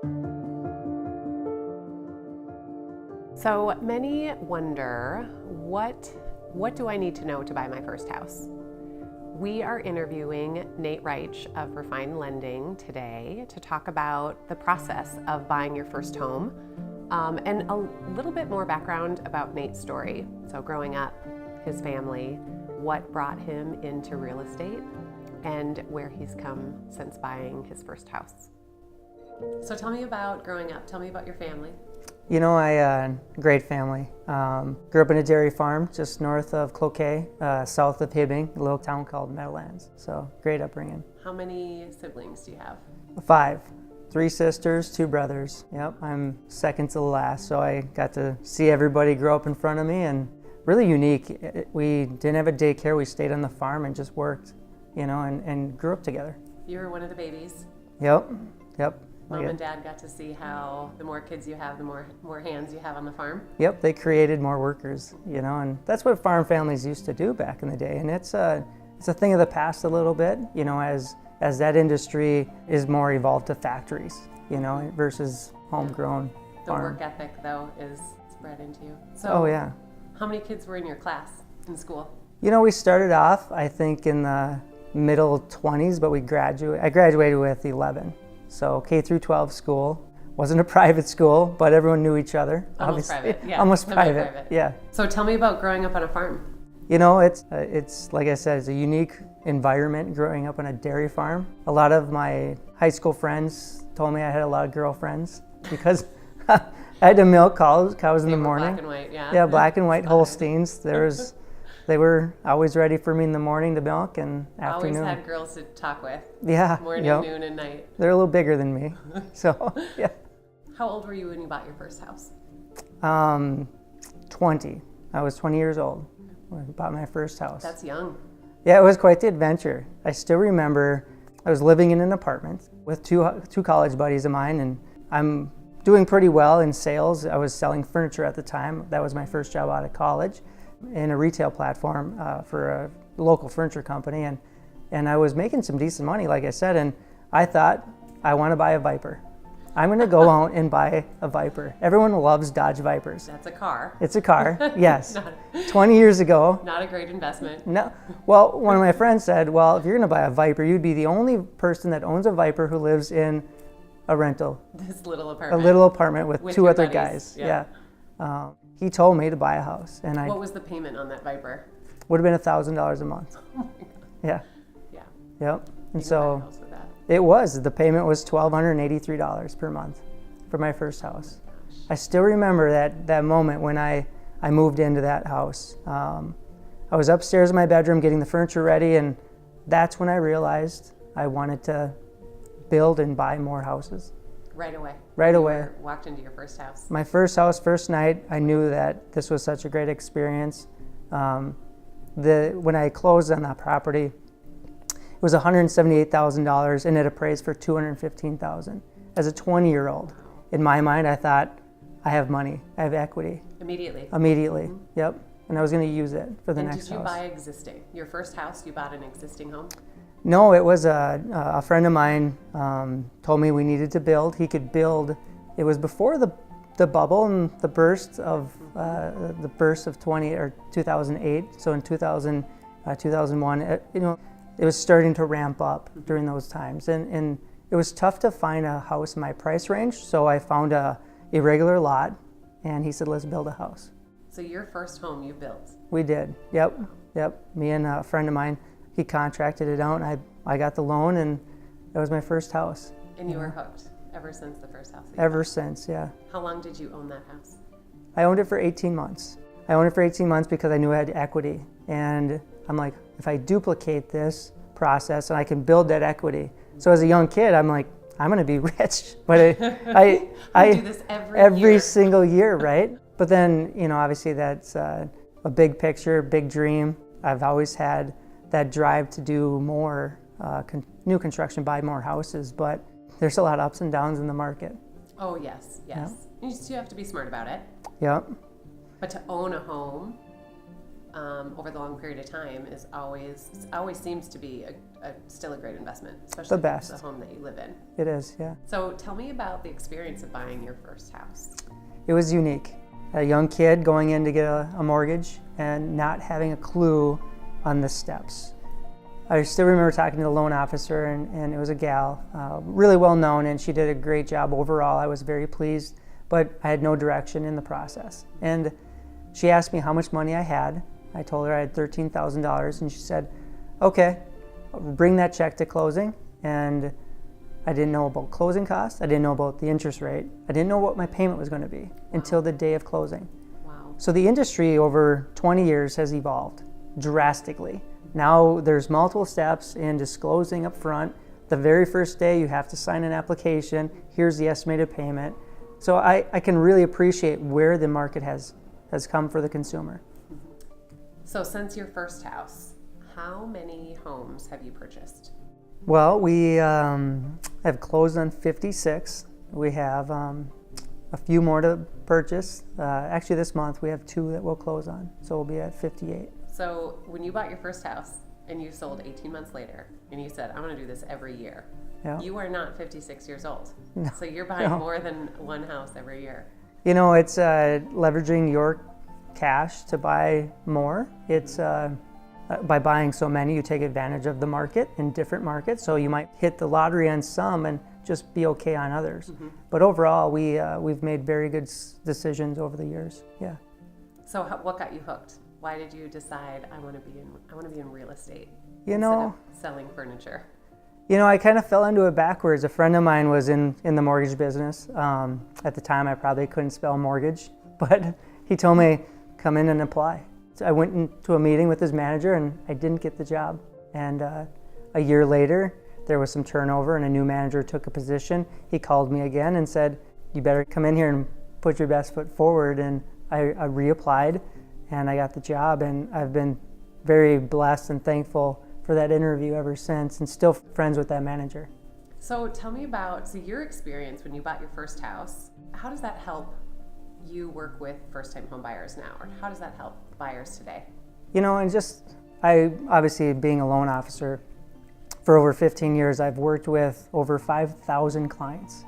So many wonder, what do I need to know to buy my first house? We are interviewing Nate Raich of Refined Lending today to talk about the process of buying your first home, and a little bit more background about Nate's story. So growing up, his family, what brought him into real estate, and where he's come since buying his first house. So tell me about growing up. Tell me about your family. You know, great family. Grew up in a dairy farm just north of Cloquet, south of Hibbing, a little town called Meadowlands. So great upbringing. How many siblings do you have? 5. 3 sisters, 2 brothers. Yep, I'm second to the last, so I got to see everybody grow up in front of me, and really unique. We didn't have a daycare. We stayed on the farm and just worked, you know, and grew up together. You were one of the babies. Yep. Mom and Dad got to see how the more kids you have, the more hands you have on the farm. Yep, they created more workers, you know, and that's what farm families used to do back in the day. And it's a thing of the past a little bit, you know, as that industry is more evolved to factories, you know, versus homegrown The farm. work ethic, though, is spread into you. So, oh yeah. How many kids were in your class in school? You know, we started off, I think, in the middle 20s, but I graduated with 11. So K through 12 school. Wasn't a private school, but everyone knew each other. Almost private, yeah. Almost private, yeah. So tell me about growing up on a farm. You know, it's like I said, it's a unique environment growing up on a dairy farm. A lot of my high school friends told me I had a lot of girlfriends because I had to milk cows in the morning. Black and white, yeah. Yeah, black and white Holsteins. They were always ready for me in the morning to milk and afternoon. Always had girls to talk with. Yeah. Morning, noon, and night. They're a little bigger than me, so yeah. How old were you when you bought your first house? 20. I was 20 years old when I bought my first house. That's young. Yeah, it was quite the adventure. I still remember I was living in an apartment with two college buddies of mine, and I'm doing pretty well in sales. I was selling furniture at the time. That was my first job out of college in a retail platform for a local furniture company, and I was making some decent money, like I said, and I thought, I want to buy a Viper. I'm going to go out and buy a Viper. Everyone loves Dodge Vipers. That's a car. It's a car, yes. 20 years ago. Not a great investment. No. Well, one of my friends said, well, if you're going to buy a Viper, you'd be the only person that owns a Viper who lives in a rental. This little apartment. A little apartment with 2 other buddies. guys. Yeah. He told me to buy a house. And what was the payment on that Viper? Would have been $1,000 a month. Oh my God. Yeah. Yeah. Yep. And You so can buy a house with that. it was. The payment was $1,283 per month for my first house. I still remember that moment when I moved into that house. I was upstairs in my bedroom getting the furniture ready, and that's when I realized I wanted to build and buy more houses. Right away. Right away. Walked into your first house. My first house, first night, I knew that this was such a great experience. When I closed on that property, it was $178,000 and it appraised for $215,000. As a 20-year-old, in my mind, I thought, I have money, I have equity. Immediately. Mm-hmm. Yep. And I was going to use it for the next house. Did you buy existing? Your first house, you bought an existing home? No, it was a friend of mine told me we needed to build. He could build. It was before the bubble and the burst of 2008. So in 2001, it was starting to ramp up during those times, and it was tough to find a house in my price range. So I found a irregular lot, and he said, "Let's build a house." So your first home you built? We did. Yep. Me and a friend of mine. He contracted it out, and I got the loan, and that was my first house. And you were hooked ever since the first house? Ever since, yeah. How long did you own that house? I owned it for 18 months. I owned it for 18 months because I knew I had equity. And I'm like, if I duplicate this process and I can build that equity. So as a young kid, I'm like, I'm going to be rich. But I do this every year. Single year, right? But then, obviously that's a big picture, big dream. I've always had that drive to do more new construction, buy more houses, but there's a lot of ups and downs in the market. Oh, yes. Yep. You have to be smart about it. Yep. But to own a home over the long period of time always seems to be still a great investment, especially The best. if it's the home that you live in. It is, yeah. So tell me about the experience of buying your first house. It was unique. A young kid going in to get a mortgage and not having a clue on the steps. I still remember talking to the loan officer, and it was a gal, really well known, and she did a great job overall. I was very pleased, but I had no direction in the process. And she asked me how much money I had. I told her I had $13,000, and she said, okay, bring that check to closing. And I didn't know about closing costs. I didn't know about the interest rate. I didn't know what my payment was going to be until the day of closing. Wow. So the industry over 20 years has evolved drastically. Now there's multiple steps in disclosing up front. The very first day you have to sign an application. Here's the estimated payment. So I can really appreciate where the market has come for the consumer. So since your first house, how many homes have you purchased? Well, we have closed on 56. We have a few more to purchase. Actually, this month we have 2 that we'll close on, so we'll be at 58. So when you bought your first house and you sold 18 months later and you said, I'm going to do this every year, Yeah. you are not 56 years old. No, So you're buying no. more than one house every year. You know, it's leveraging your cash to buy more. It's by buying so many, you take advantage of the market in different markets. So you might hit the lottery on some and just be okay on others. Mm-hmm. But overall, we've made very good decisions over the years. Yeah. So what got you hooked? Why did you decide I want to be in real estate You instead know, of selling furniture? I kind of fell into it backwards. A friend of mine was in the mortgage business. At the time, I probably couldn't spell mortgage, but he told me, come in and apply. So I went into a meeting with his manager and I didn't get the job. And a year later, there was some turnover and a new manager took a position. He called me again and said, you better come in here and put your best foot forward. And I reapplied and I got the job, and I've been very blessed and thankful for that interview ever since, and still friends with that manager. So tell me about your experience when you bought your first house. How does that help you work with first-time home buyers now, or how does that help buyers today? And I obviously being a loan officer for over 15 years, I've worked with over 5,000 clients.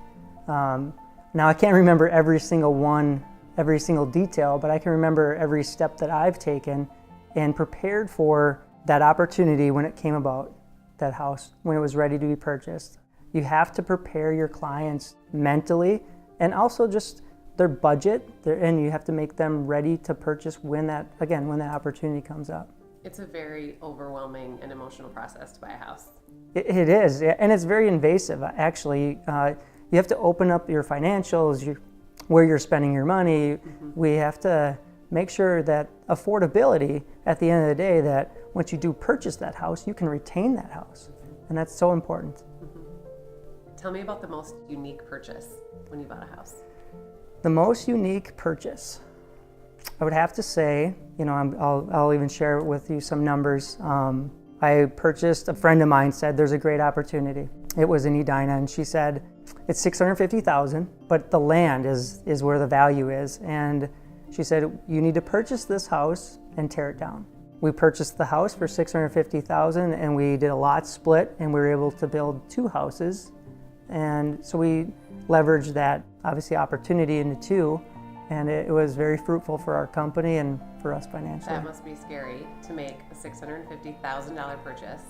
Now I can't remember every single detail, but I can remember every step that I've taken and prepared for that opportunity when it came about, that house, when it was ready to be purchased. You have to prepare your clients mentally and also just their budget, and you have to make them ready to purchase when that opportunity comes up. It's a very overwhelming and emotional process to buy a house. It is, and it's very invasive, actually. You have to open up your financials, where you're spending your money. Mm-hmm. We have to make sure that affordability, at the end of the day, that once you do purchase that house, you can retain that house. And that's so important. Mm-hmm. Tell me about the most unique purchase when you bought a house. The most unique purchase, I would have to say, I'll even share with you some numbers. I purchased, a friend of mine said there's a great opportunity. It was in Edina, and she said it's $650,000, but the land is where the value is. And she said, you need to purchase this house and tear it down. We purchased the house for $650,000, and we did a lot split, and we were able to build 2 houses. And so we leveraged that, obviously, opportunity into 2, and it was very fruitful for our company and for us financially. That must be scary to make a $650,000 purchase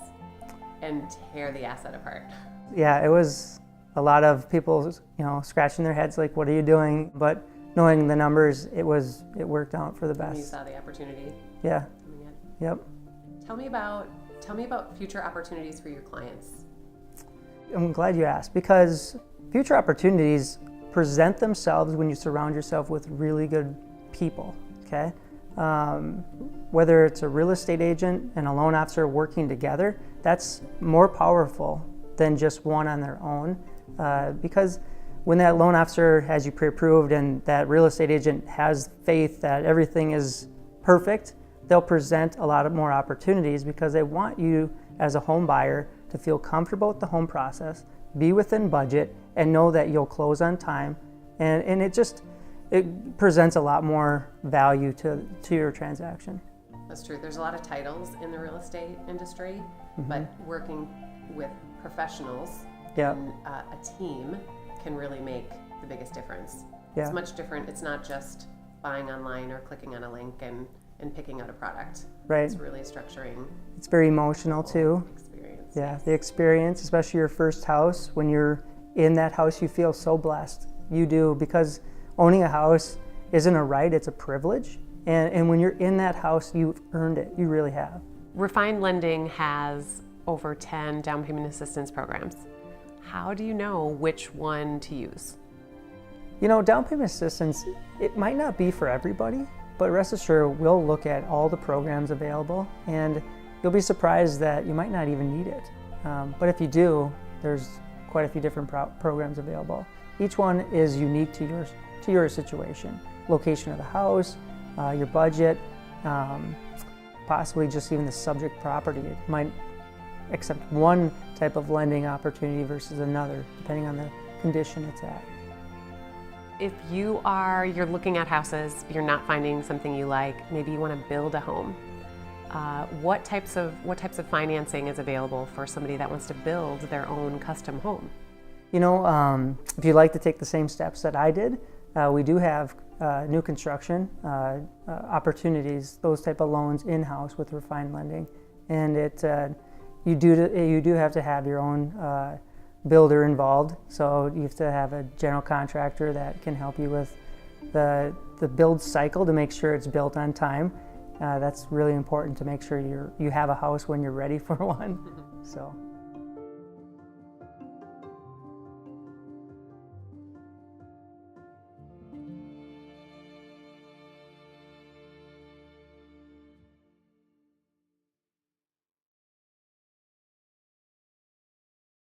and tear the asset apart. Yeah, it was a lot of people, scratching their heads like, what are you doing? But knowing the numbers, it worked out for the best. And you saw the opportunity. Yeah. Coming in. Yep. Tell me about future opportunities for your clients. I'm glad you asked, because future opportunities present themselves when you surround yourself with really good people, okay? Whether it's a real estate agent and a loan officer working together, that's more powerful than just one on their own, because when that loan officer has you pre-approved and that real estate agent has faith that everything is perfect, they'll present a lot of more opportunities because they want you as a home buyer to feel comfortable with the home process, be within budget, and know that you'll close on time. And it presents a lot more value to your transaction. That's true. There's a lot of titles in the real estate industry, but working with professionals Yep. and a team can really make the biggest difference. Yeah. It's much different. It's not just buying online or clicking on a link and picking out a product. Right. It's really structuring It's very emotional too. experience. Yeah, the experience, especially your first house, when you're in that house, you feel so blessed. You do, because owning a house isn't a right, it's a privilege. And when you're in that house, you've earned it. You really have. Refined Lending has over 10 down payment assistance programs. How do you know which one to use? You know, down payment assistance, it might not be for everybody, but rest assured, we'll look at all the programs available, and you'll be surprised that you might not even need it. But if you do, there's quite a few different programs available. Each one is unique to your situation, location of the house, your budget, possibly just even the subject property. It might accept one type of lending opportunity versus another, depending on the condition it's at. If you're looking at houses, you're not finding something you like, maybe you want to build a home. What types of financing is available for somebody that wants to build their own custom home? You know, if you'd like to take the same steps that I did, we do have new construction opportunities, those type of loans in-house with Refined Lending, and you do have to have your own builder involved, so you have to have a general contractor that can help you with the build cycle to make sure it's built on time. That's really important to make sure you have a house when you're ready for one. So.